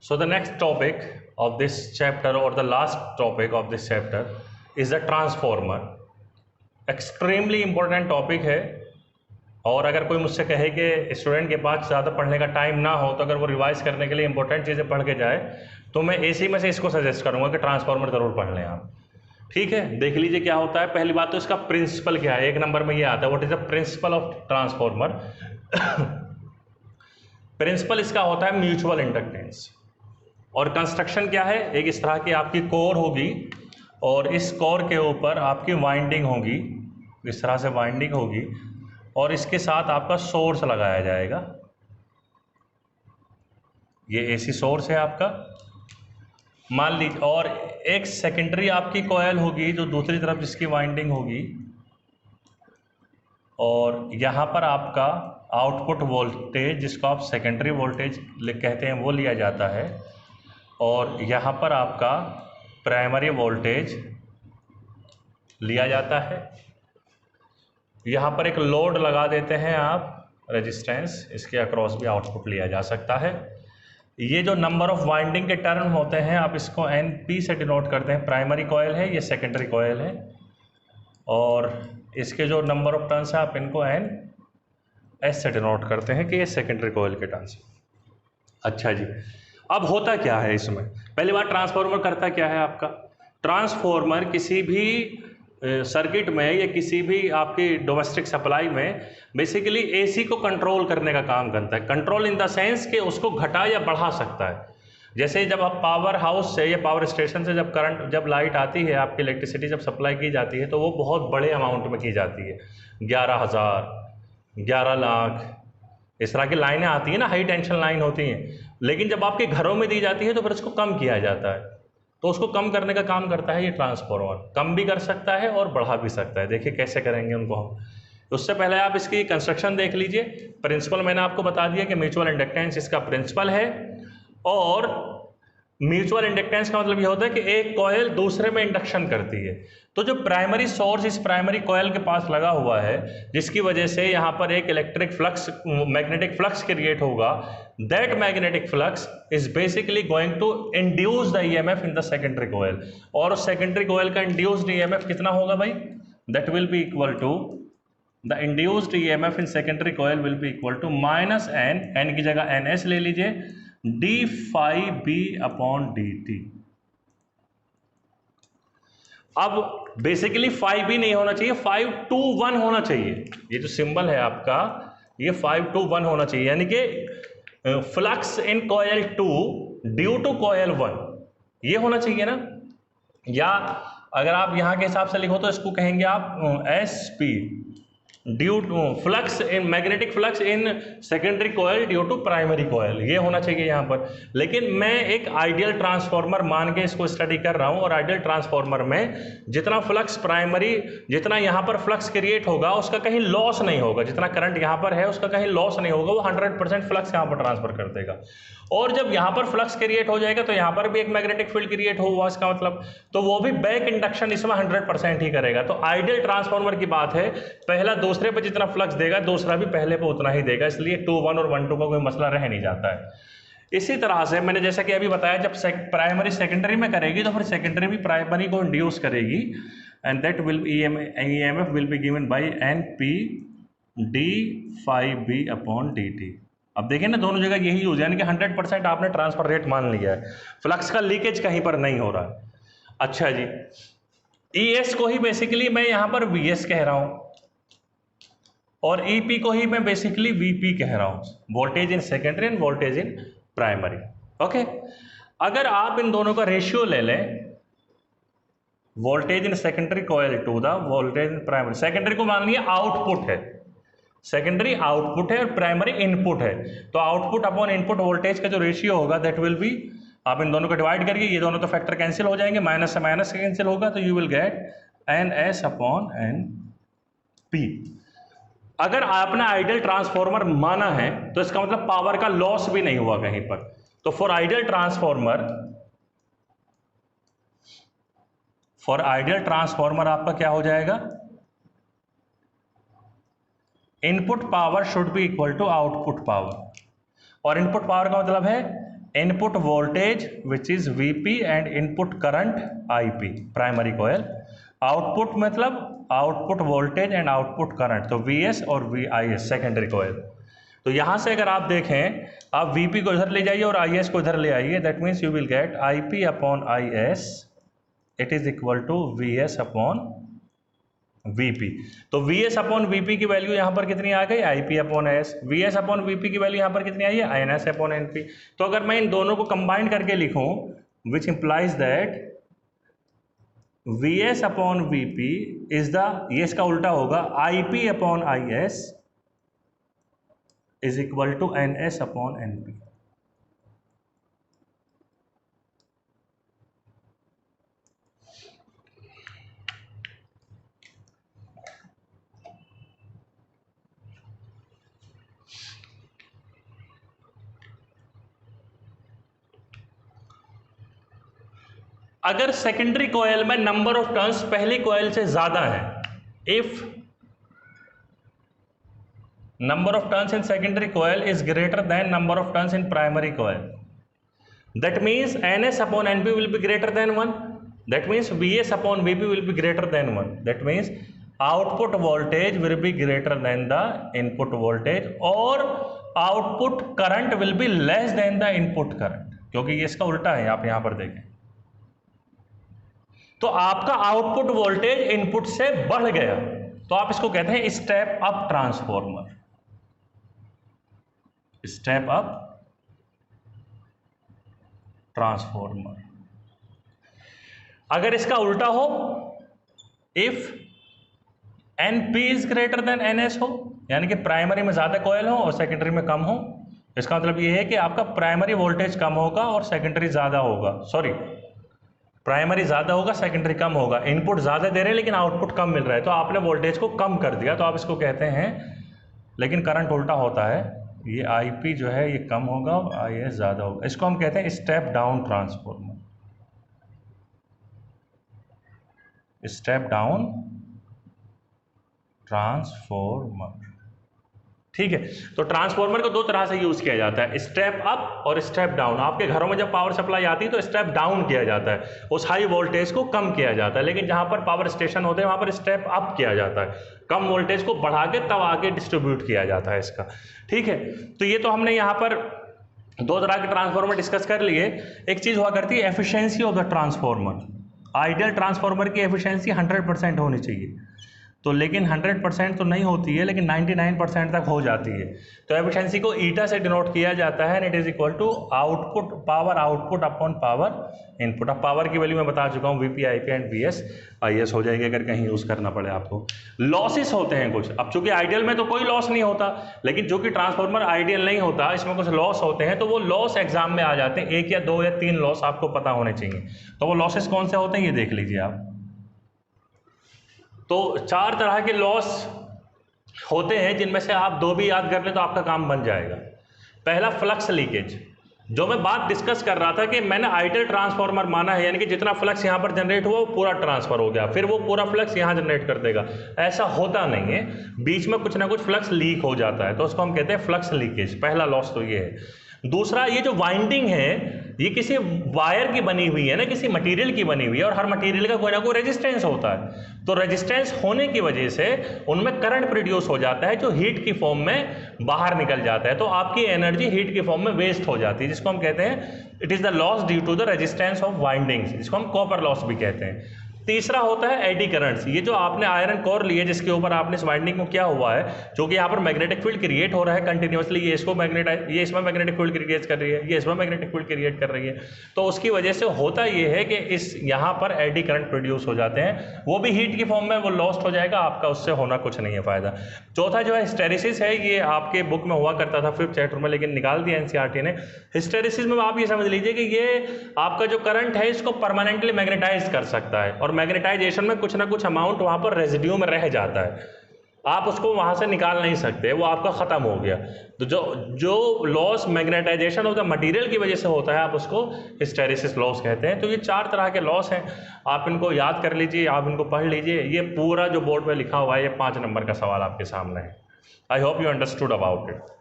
So the next topic of this chapter or the last topic of this chapter is the transformer. Extremely important topic है और अगर कोई मुझसे कहे कि स्टूडेंट के पास ज़्यादा पढ़ने का टाइम ना हो तो अगर वो रिवाइज करने के लिए इंपॉर्टेंट चीज़ें पढ़ के जाए तो मैं इसी में से इसको सजेस्ट करूँगा कि ट्रांसफार्मर ज़रूर पढ़ लें आप। ठीक है, देख लीजिए क्या होता है। पहली बात तो इसका प्रिंसिपल क्या है, एक नंबर में ये आता है, what is the principle of transformer. Principle इसका होता है म्यूचुअल इंडक्टेंस। और कंस्ट्रक्शन क्या है, एक इस तरह की आपकी कोर होगी और इस कोर के ऊपर आपकी वाइंडिंग होगी, इस तरह से वाइंडिंग होगी और इसके साथ आपका सोर्स लगाया जाएगा। ये एसी सोर्स है आपका, मान लीजिए, और एक सेकेंडरी आपकी कॉयल होगी जो दूसरी तरफ जिसकी वाइंडिंग होगी और यहाँ पर आपका आउटपुट वोल्टेज जिसको आप सेकेंडरी वोल्टेज कहते हैं वो लिया जाता है और यहाँ पर आपका प्राइमरी वोल्टेज लिया जाता है। यहाँ पर एक लोड लगा देते हैं आप, रेजिस्टेंस, इसके अक्रॉस भी आउटपुट लिया जा सकता है। ये जो नंबर ऑफ वाइंडिंग के टर्न होते हैं आप इसको NP से डिनोट करते हैं। प्राइमरी कॉयल है, ये सेकेंडरी कॉयल है और इसके जो नंबर ऑफ टर्न्स है आप इनको NS से डिनोट करते हैं कि ये सेकेंडरी कॉयल के टर्न्स। अच्छा जी, अब होता क्या है इसमें, पहली बार ट्रांसफार्मर करता क्या है आपका। ट्रांसफार्मर किसी भी सर्किट में या किसी भी आपकी डोमेस्टिक सप्लाई में बेसिकली एसी को कंट्रोल करने का काम करता है। कंट्रोल इन द सेंस कि उसको घटा या बढ़ा सकता है। जैसे जब आप पावर हाउस से या पावर स्टेशन से जब लाइट आती है, आपकी इलेक्ट्रिसिटी जब सप्लाई की जाती है तो वो बहुत बड़े अमाउंट में की जाती है, 11,000, 11 लाख, इस तरह की लाइनें आती हैं ना, हाई टेंशन लाइन होती हैं। लेकिन जब आपके घरों में दी जाती है तो फिर उसको कम किया जाता है, तो उसको कम करने का काम करता है ये ट्रांसफार्मर। कम भी कर सकता है और बढ़ा भी सकता है। देखिए कैसे करेंगे उनको हम। उससे पहले आप इसकी कंस्ट्रक्शन देख लीजिए। प्रिंसिपल मैंने आपको बता दिया कि म्यूचुअल इंडक्टेंस इसका प्रिंसिपल है और म्यूचुअल इंडक्टेंस का मतलब ये होता है कि एक कॉयल दूसरे में इंडक्शन करती है। तो जो प्राइमरी सोर्स इस प्राइमरी कॉयल के पास लगा हुआ है जिसकी वजह से यहाँ पर एक electric flux, magnetic flux create होगा, that magnetic flux is basically going to induce the EMF in the secondary coil. और सेकेंडरी कॉयल का इंड्यूस्ड EMF कितना होगा भाई, that will be equal to the induced EMF in secondary coil will be equal to -N की जगह NS ले लीजिए, d∅B/dt। अब बेसिकली 5B नहीं होना चाहिए, 5-to-1 होना चाहिए। ये जो सिंबल है आपका ये 5-to-1 होना चाहिए, यानी कि flux in coil 2 due to coil 1, ये होना चाहिए ना। या अगर आप यहाँ के हिसाब से लिखो तो इसको कहेंगे आप SP due to flux in magnetic flux in secondary coil due to primary coil, ये होना चाहिए यहाँ पर। लेकिन मैं एक आइडियल ट्रांसफार्मर मान के इसको स्टडी कर रहा हूँ और आइडियल ट्रांसफार्मर में जितना फ्लक्स प्राइमरी, जितना यहाँ पर फ्लक्स क्रिएट होगा उसका कहीं लॉस नहीं होगा, जितना करंट यहाँ पर है उसका कहीं लॉस नहीं होगा, वो 100% फ्लक्स यहाँ पर ट्रांसफर कर देगा। और जब यहाँ पर फ्लक्स क्रिएट हो जाएगा तो यहाँ पर भी एक मैग्नेटिक फील्ड क्रिएट होगा, इसका मतलब तो वो भी बैक इंडक्शन इसमें 100% ही करेगा। तो आइडियल ट्रांसफार्मर की बात है, पहला दूसरे पे जितना फ्लक्स देगा दूसरा भी पहले पे उतना ही देगा, इसलिए 2-1 और 1-2 का कोई मसला रह नहीं जाता है। इसी तरह से मैंने जैसा कि अभी बताया, जब प्राइमरी सेकेंडरी में करेगी तो फिर सेकेंडरी भी प्राइमरी को इंड्यूस करेगी and that will EMF will be given by NP d∅B/dt। अब देखिए ना, दोनों जगह यही यूज है, यानी कि 100% आपने ट्रांसफर रेट मान लिया है, फ्लक्स का लीकेज कहीं पर नहीं हो रहा है। अच्छा जी, ES को ही बेसिकली मैं यहाँ पर VS कह रहा हूँ और EP को ही मैं बेसिकली VP कह रहा हूँ, voltage in secondary and voltage in primary. Okay, अगर आप इन दोनों का रेशियो ले लें, voltage in secondary coil to the voltage in primary, secondary को मान लिया आउटपुट है, सेकेंडरी आउटपुट है और प्राइमरी इनपुट है, तो आउटपुट अपॉन इनपुट वोल्टेज का जो रेशियो होगा दैट विल बी, आप इन दोनों को डिवाइड करिए, ये दोनों तो फैक्टर कैंसिल हो जाएंगे, माइनस से माइनस कैंसिल होगा, तो यू विल गेट NS/NP। अगर आपने आइडियल ट्रांसफार्मर माना है तो इसका मतलब पावर का लॉस भी नहीं हुआ कहीं पर। तो फॉर आइडियल ट्रांसफार्मर आपका क्या हो जाएगा, input power should be equal to output power, और इनपुट पावर का मतलब है input voltage which is VP and input current IP primary coil. Output मतलब output voltage and output current, तो वीएस और वीआईएस सेकेंडरी कॉयल। तो यहाँ से अगर आप देखें, आप वीपी को इधर ले जाइए और आईएस को इधर ले आइए, that means you will get IP upon IS it is equal to VS upon VP. तो वीएस अपॉन वीपी की वैल्यू यहाँ पर कितनी आ गई, IP upon S. VS upon VP की वैल्यू यहाँ पर कितनी आई है, आईएनएस अपॉन एनपी। तो अगर मैं इन दोनों को कंबाइन करके लिखूं, which implies that VS upon VP is the, ये इसका उल्टा होगा, IP upon IS is equal to NS upon NP. अगर सेकेंडरी कॉयल में नंबर ऑफ टर्न्स पहली कॉयल से ज्यादा है, if number of turns in secondary coil is greater than number of turns in primary coil, that means ns upon np will be greater than 1, that means vs upon vp will be greater than 1, that means output voltage will be greater than the input voltage or output current will be less than the input current, क्योंकि ये इसका उल्टा है, आप यहां पर देखें। तो आपका आउटपुट वोल्टेज इनपुट से बढ़ गया, तो आप इसको कहते हैं step up transformer, step up transformer. अगर इसका उल्टा हो, if NP is greater than NS हो, यानी कि प्राइमरी में ज्यादा कॉयल हो और सेकेंडरी में कम हो, इसका मतलब यह है कि आपका प्राइमरी वोल्टेज कम होगा और सेकेंडरी ज्यादा होगा, सॉरी प्राइमरी ज्यादा होगा सेकेंडरी कम होगा। इनपुट ज्यादा दे रहे हैं लेकिन आउटपुट कम मिल रहा है, तो आपने वोल्टेज को कम कर दिया, तो आप इसको कहते हैं, लेकिन करंट उल्टा होता है, ये आईपी जो है ये कम होगा और आईएस ज्यादा होगा। इसको हम कहते हैं step down transformer, step down transformer. ठीक है, तो ट्रांसफॉर्मर को दो तरह से यूज किया जाता है, स्टेप अप और स्टेप डाउन। आपके घरों में जब पावर सप्लाई आती है तो स्टेप डाउन किया जाता है, उस हाई वोल्टेज को कम किया जाता है, लेकिन जहां पर पावर स्टेशन होते हैं वहां पर स्टेप अप किया जाता है, कम वोल्टेज को बढ़ा के तब आगे डिस्ट्रीब्यूट किया जाता है इसका। ठीक है, तो ये तो हमने यहाँ पर दो तरह के ट्रांसफॉर्मर डिस्कस कर लिए। एक चीज हुआ करती है efficiency of the transformer. Ideal transformer की एफिशिएंसी 100% होनी चाहिए, तो लेकिन 100% तो नहीं होती है, लेकिन 99% तक हो जाती है। तो एफिशिएंसी को ईटा से डिनोट किया जाता है, and it is equal to output power output upon power input. अब पावर की वैल्यू मैं बता चुका हूँ, VP IP and VS IS हो जाएगी अगर कहीं यूज करना पड़े आपको। लॉसेस होते हैं कुछ, अब चूंकि आइडियल में तो कोई लॉस नहीं होता, लेकिन जो कि ट्रांसफॉर्मर आइडियल नहीं होता, इसमें कुछ लॉस होते हैं, तो वो लॉस एग्जाम में आ जाते हैं। 1 या 2 या 3 लॉस आपको पता होने चाहिए। तो वो लॉसेस कौन से होते हैं ये देख लीजिए आप। तो 4 तरह के लॉस होते हैं, जिनमें से आप 2 भी याद कर लें तो आपका काम बन जाएगा। पहला फ्लक्स लीकेज, जो मैं बात डिस्कस कर रहा था कि मैंने आइडियल ट्रांसफॉर्मर माना है, यानी कि जितना फ्लक्स यहाँ पर जनरेट हुआ वो पूरा ट्रांसफर हो गया, फिर वो पूरा फ्लक्स यहाँ जनरेट कर देगा। ऐसा होता नहीं है, बीच में कुछ ना कुछ फ्लक्स लीक हो जाता है, तो उसको हम कहते हैं फ्लक्स लीकेज। पहला लॉस तो ये है। दूसरा, ये जो वाइंडिंग है ये किसी वायर की बनी हुई है ना, किसी मटेरियल की बनी हुई है, और हर मटेरियल का कोई ना कोई रेजिस्टेंस होता है। तो रेजिस्टेंस होने की वजह से उनमें करंट प्रोड्यूस हो जाता है, जो हीट की फॉर्म में बाहर निकल जाता है, तो आपकी एनर्जी हीट की फॉर्म में वेस्ट हो जाती है, जिसको हम कहते हैं it is the loss due to the resistance of windings, जिसको हम कॉपर लॉस भी कहते हैं। तीसरा होता है एडी करंट्स। ये जो आपने आयरन कोर लिए जिसके ऊपर आपने इस वाइंडिंग को क्या हुआ है, जो कि यहाँ पर मैग्नेटिक फील्ड क्रिएट हो रहा है कंटिन्यूअसली, ये इसको ये इसमें मैग्नेटिक फील्ड क्रिएट कर रही है, ये इसमें मैग्नेटिक फील्ड क्रिएट कर रही है, तो उसकी वजह से होता ये है कि इस यहाँ पर एडी करंट प्रोड्यूस हो जाते हैं, वो भी हीट की फॉर्म में वो लॉस्ट हो जाएगा आपका, उससे होना कुछ नहीं है फायदा। चौथा जो है हिस्टेरिसिस है, ये आपके बुक में हुआ करता था 5th चैप्टर में, लेकिन निकाल दिया एनसीईआरटी ने। हिस्टेरिसिस में आप ये समझ लीजिए कि ये आपका जो करंट है इसको परमानेंटली मैग्नेटाइज कर सकता है, और मैग्नेटाइजेशन में कुछ ना कुछ अमाउंट वहां पर रेजिड्यू में रह जाता है, आप उसको वहां से निकाल नहीं सकते, वो आपका खत्म हो गया। तो जो loss magnetization of the material की वजह से होता है, आप उसको हिस्टेरिसिस लॉस कहते हैं। तो ये 4 तरह के लॉस हैं, आप इनको याद कर लीजिए, आप इनको पढ़ लीजिए। ये पूरा जो बोर्ड पे लिखा हुआ है, ये 5 नंबर का सवाल आपके सामने है। I hope you understood about it.